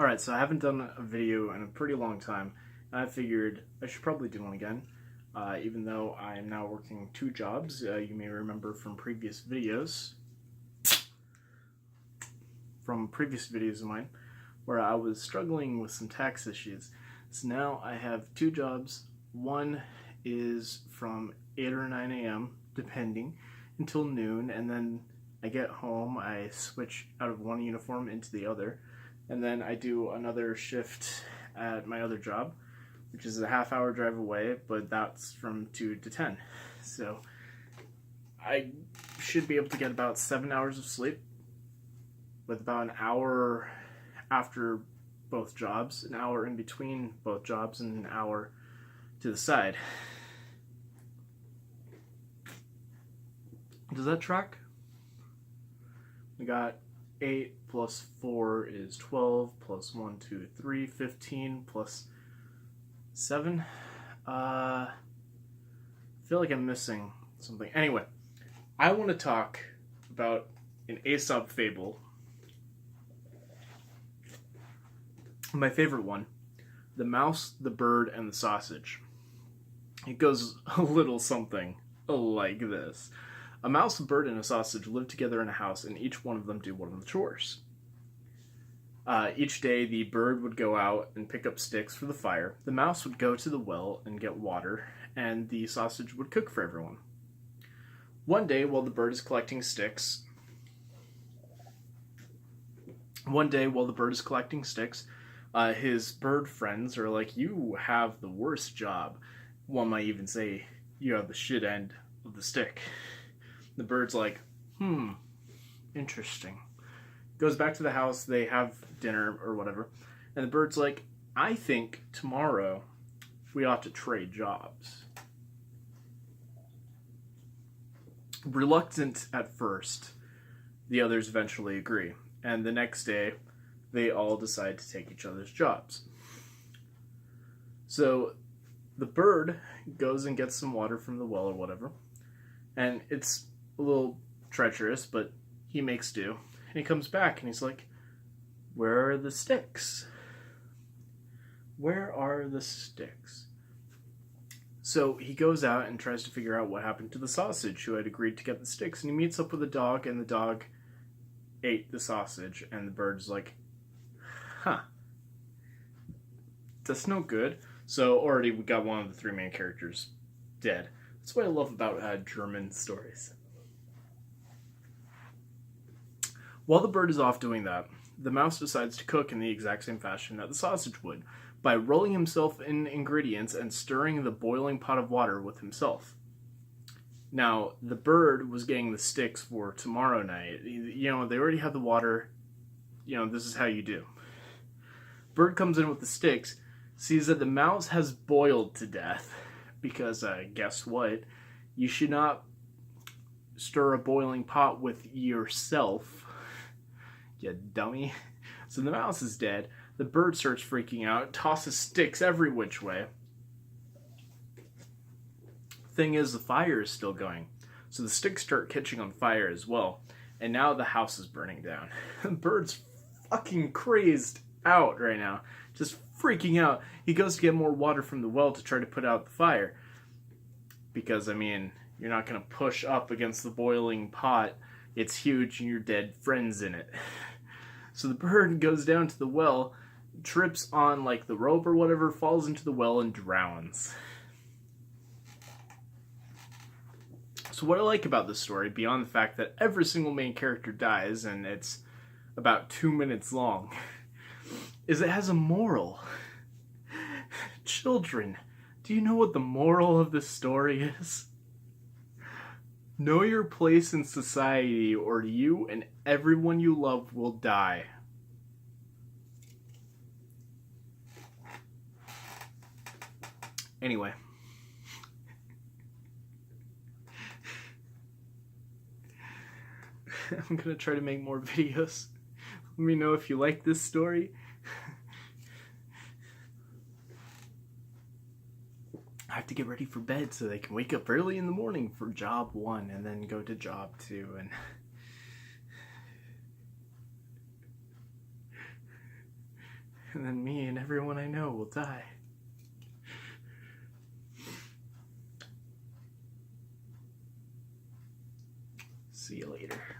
Alright, so I haven't done a video in a pretty long time, and I figured I should probably do one again. Even though I am now working two jobs, you may remember from previous videos of mine, where I was struggling with some tax issues. So now I have two jobs. One is from 8 or 9 a.m., depending, until noon, and then I get home, I switch out of one uniform into the other, and then I do another shift at my other job, which is a half-hour drive away, but that's from 2 to 10. So I should be able to get about 7 hours of sleep, with about an hour after both jobs, an hour in between both jobs, and an hour to the side. Does that track? We got 8 plus 4 is 12, plus 1, 2, 3, 15, plus 7. I feel like I'm missing something. Anyway, I want to talk about an Aesop fable. My favorite one, The Mouse, the Bird, and the Sausage. It goes a little something like this. A mouse, a bird, and a sausage live together in a house, and each one of them do one of the chores. Each day, the bird would go out and pick up sticks for the fire, the mouse would go to the well and get water, and the sausage would cook for everyone. One day, while the bird is collecting sticks, his bird friends are like, "You have the worst job." One might even say, "You have the shit end of the stick." The bird's like, interesting. Goes back to the house, they have dinner or whatever, and the bird's like, "I think tomorrow we ought to trade jobs." Reluctant at first, the others eventually agree, and the next day they all decide to take each other's jobs. So the bird goes and gets some water from the well or whatever, and it's a little treacherous, but he makes do. And he comes back and he's like, "Where are the sticks? Where are the sticks?" So he goes out and tries to figure out what happened to the sausage who had agreed to get the sticks, and he meets up with a dog, and the dog ate the sausage, and the bird's like, that's no good. So already we got one of the three main characters dead. That's what I love about German stories. While the bird is off doing that, the mouse decides to cook in the exact same fashion that the sausage would, by rolling himself in ingredients and stirring the boiling pot of water with himself. Now, the bird was getting the sticks for tomorrow night. They already had the water. This is how you do. Bird comes in with the sticks, sees that the mouse has boiled to death, because guess what? You should not stir a boiling pot with yourself, you dummy. So the mouse is dead. The bird starts freaking out, tosses sticks every which way. Thing is, the fire is still going, so the sticks start catching on fire as well, and now the house is burning down. The bird's fucking crazed out right now, just freaking out. He goes to get more water from the well to try to put out the fire, because, you're not going to push up against the boiling pot. It's huge and your dead friend's in it. So the bird goes down to the well, trips on the rope or whatever, falls into the well and drowns. So what I like about this story, beyond the fact that every single main character dies and it's about 2 minutes long, is it has a moral. Children, do you know what the moral of this story is? Know your place in society, or you and everyone you love will die. Anyway. I'm gonna try to make more videos. Let me know if you like this story. I have to get ready for bed so they can wake up early in the morning for job 1 and then go to job 2 and And then me and everyone I know will die. See you later.